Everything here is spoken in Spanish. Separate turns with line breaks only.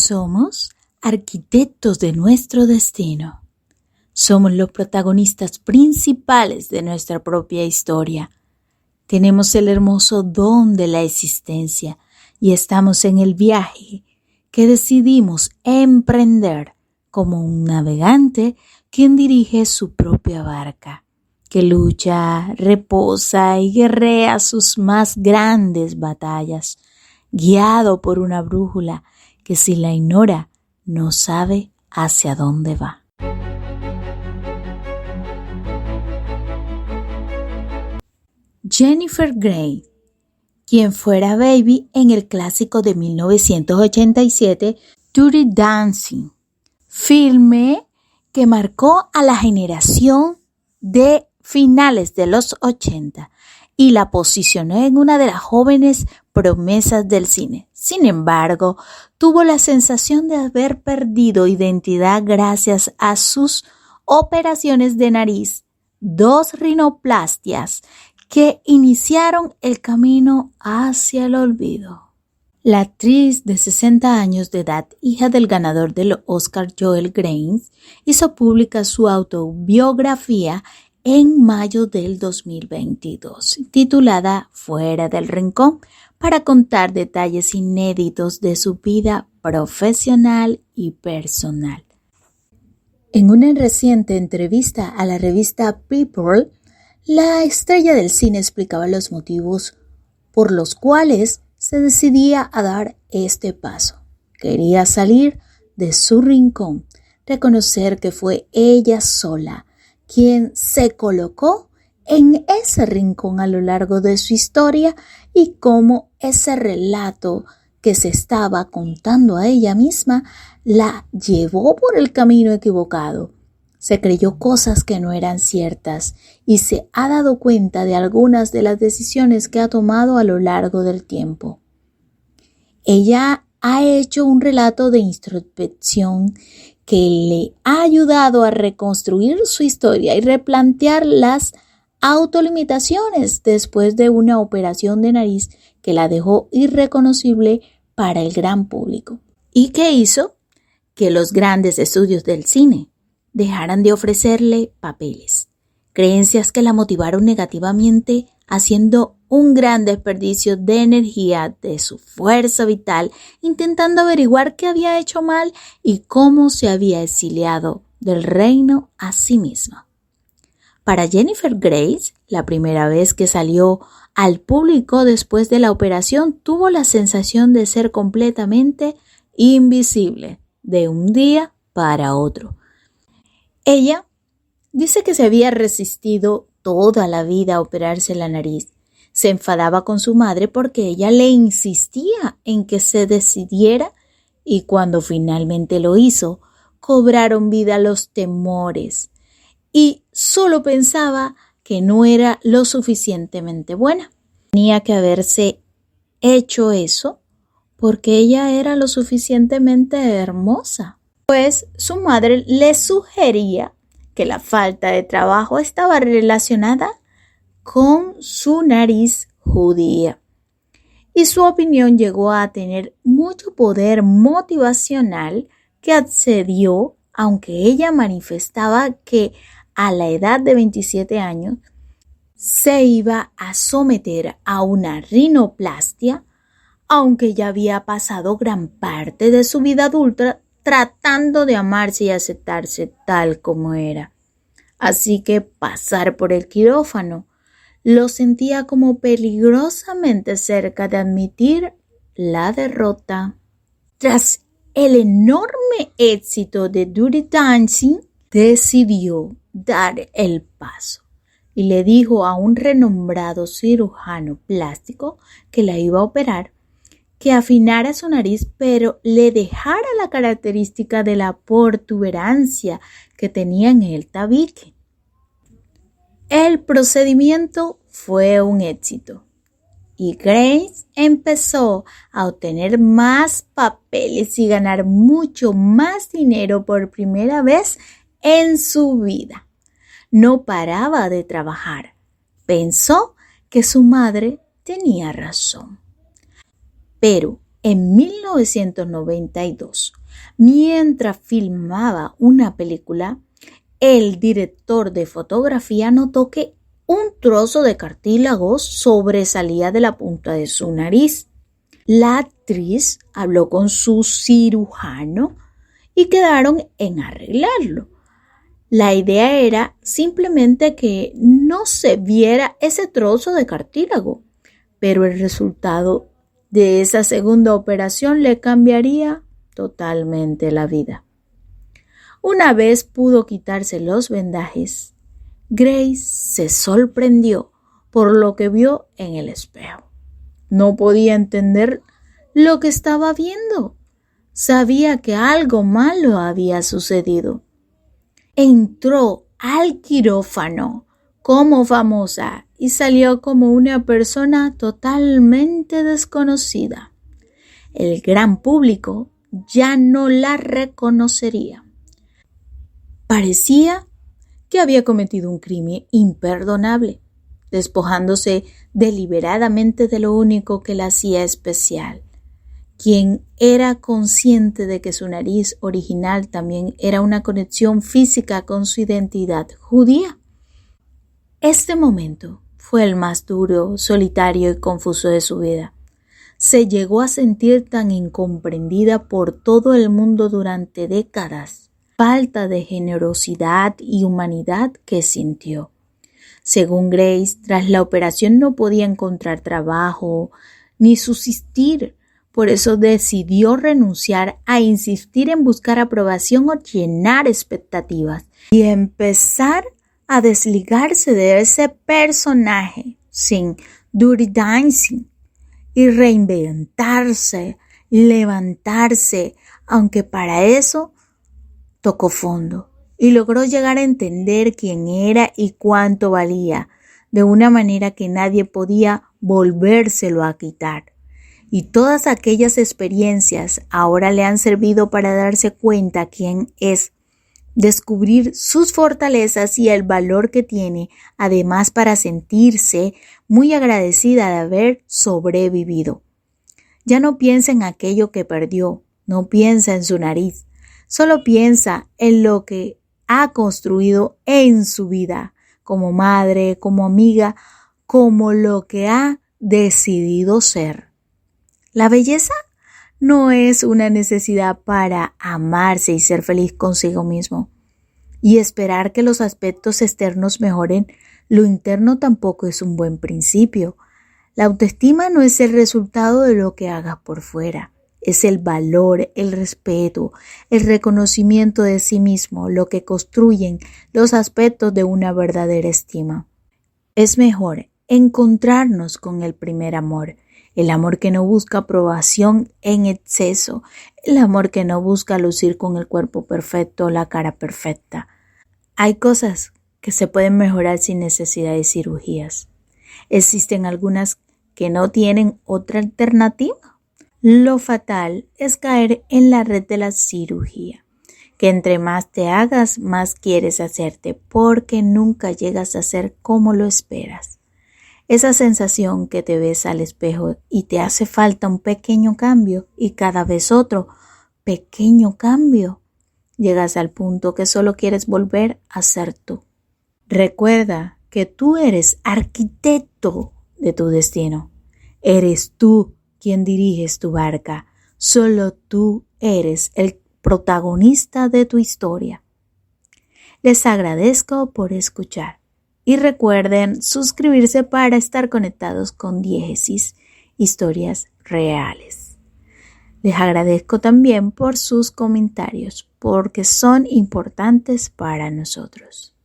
Somos arquitectos de nuestro destino. Somos los protagonistas principales de nuestra propia historia. Tenemos el hermoso don de la existencia y estamos en el viaje que decidimos emprender como un navegante quien dirige su propia barca, que lucha, reposa y guerrea sus más grandes batallas, guiado por una brújula que si la ignora no sabe hacia dónde va. Jennifer Grey, quien fuera Baby en el clásico de 1987 Dirty Dancing, filme que marcó a la generación de finales de los 80 y la posicionó en una de las jóvenes promesas del cine. Sin embargo, tuvo la sensación de haber perdido identidad gracias a sus operaciones de nariz, 2 rinoplastias que iniciaron el camino hacia el olvido. La actriz de 60 años de edad, hija del ganador del Oscar Joel Grey, hizo pública su autobiografía en mayo del 2022, titulada Fuera del Rincón, para contar detalles inéditos de su vida profesional y personal. En una reciente entrevista a la revista People, la estrella del cine explicaba los motivos por los cuales se decidía a dar este paso. Quería salir de su rincón, reconocer que fue ella sola quien se colocó en ese rincón a lo largo de su historia y cómo ese relato que se estaba contando a ella misma la llevó por el camino equivocado. Se creyó cosas que no eran ciertas y se ha dado cuenta de algunas de las decisiones que ha tomado a lo largo del tiempo. Ella ha hecho un relato de introspección que le ha ayudado a reconstruir su historia y replantear las autolimitaciones después de una operación de nariz que la dejó irreconocible para el gran público y que hizo que los grandes estudios del cine dejaran de ofrecerle papeles, creencias que la motivaron negativamente, haciendo un gran desperdicio de energía de su fuerza vital, intentando averiguar qué había hecho mal y cómo se había exiliado del reino a sí misma. Para Jennifer Grey, la primera vez que salió al público después de la operación, tuvo la sensación de ser completamente invisible de un día para otro. Ella dice que se había resistido toda la vida a operarse la nariz. Se enfadaba con su madre porque ella le insistía en que se decidiera y cuando finalmente lo hizo, cobraron vida los temores y solo pensaba que no era lo suficientemente buena. Tenía que haberse hecho eso porque ella era lo suficientemente hermosa. Pues su madre le sugería que la falta de trabajo estaba relacionada con su nariz judía. Y su opinión llegó a tener mucho poder motivacional que accedió, aunque ella manifestaba que a la edad de 27 años se iba a someter a una rinoplastia, aunque ya había pasado gran parte de su vida adulta tratando de amarse y aceptarse tal como era. Así que pasar por el quirófano lo sentía como peligrosamente cerca de admitir la derrota. Tras el enorme éxito de Dirty Dancing, decidió dar el paso y le dijo a un renombrado cirujano plástico que la iba a operar que afinara su nariz, pero le dejara la característica de la protuberancia que tenía en el tabique. El procedimiento fue un éxito y Grace empezó a obtener más papeles y ganar mucho más dinero por primera vez en su vida. No paraba de trabajar. Pensó que su madre tenía razón. Pero en 1992, Mientras filmaba una película, el director de fotografía notó que un trozo de cartílago sobresalía de la punta de su nariz. La actriz habló con su cirujano y quedaron en arreglarlo. La idea era simplemente que no se viera ese trozo de cartílago, pero el resultado de esa segunda operación le cambiaría totalmente la vida. Una vez pudo quitarse los vendajes, Grace se sorprendió por lo que vio en el espejo. No podía entender lo que estaba viendo. Sabía que algo malo había sucedido. Entró al quirófano como famosa y salió como una persona totalmente desconocida. El gran público ya no la reconocería. Parecía que había cometido un crimen imperdonable, despojándose deliberadamente de lo único que la hacía especial. Quien era consciente de que su nariz original también era una conexión física con su identidad judía. Este momento fue el más duro, solitario y confuso de su vida. Se llegó a sentir tan incomprendida por todo el mundo durante décadas. Falta de generosidad y humanidad que sintió. Según Grace, tras la operación no podía encontrar trabajo ni subsistir. Por eso decidió renunciar a insistir en buscar aprobación o llenar expectativas y empezar a desligarse de ese personaje sin Dirty Dancing y reinventarse, levantarse, aunque para eso tocó fondo y logró llegar a entender quién era y cuánto valía, de una manera que nadie podía volvérselo a quitar. Y todas aquellas experiencias ahora le han servido para darse cuenta quién es, descubrir sus fortalezas y el valor que tiene, además para sentirse muy agradecida de haber sobrevivido. Ya no piensa en aquello que perdió, no piensa en su nariz, solo piensa en lo que ha construido en su vida, como madre, como amiga, como lo que ha decidido ser. La belleza no es una necesidad para amarse y ser feliz consigo mismo. Y esperar que los aspectos externos mejoren lo interno tampoco es un buen principio. La autoestima no es el resultado de lo que hagas por fuera. Es el valor, el respeto, el reconocimiento de sí mismo lo que construyen los aspectos de una verdadera estima. Es mejor encontrarnos con el primer amor. El amor que no busca aprobación en exceso, el amor que no busca lucir con el cuerpo perfecto o la cara perfecta. Hay cosas que se pueden mejorar sin necesidad de cirugías. Existen algunas que no tienen otra alternativa. Lo fatal es caer en la red de la cirugía, que entre más te hagas, más quieres hacerte, porque nunca llegas a ser como lo esperas. Esa sensación que te ves al espejo y te hace falta un pequeño cambio y cada vez otro pequeño cambio. Llegas al punto que solo quieres volver a ser tú. Recuerda que tú eres arquitecto de tu destino. Eres tú quien diriges tu barca. Solo tú eres el protagonista de tu historia. Les agradezco por escuchar. Y recuerden suscribirse para estar conectados con Diégesis, historias reales. Les agradezco también por sus comentarios, porque son importantes para nosotros.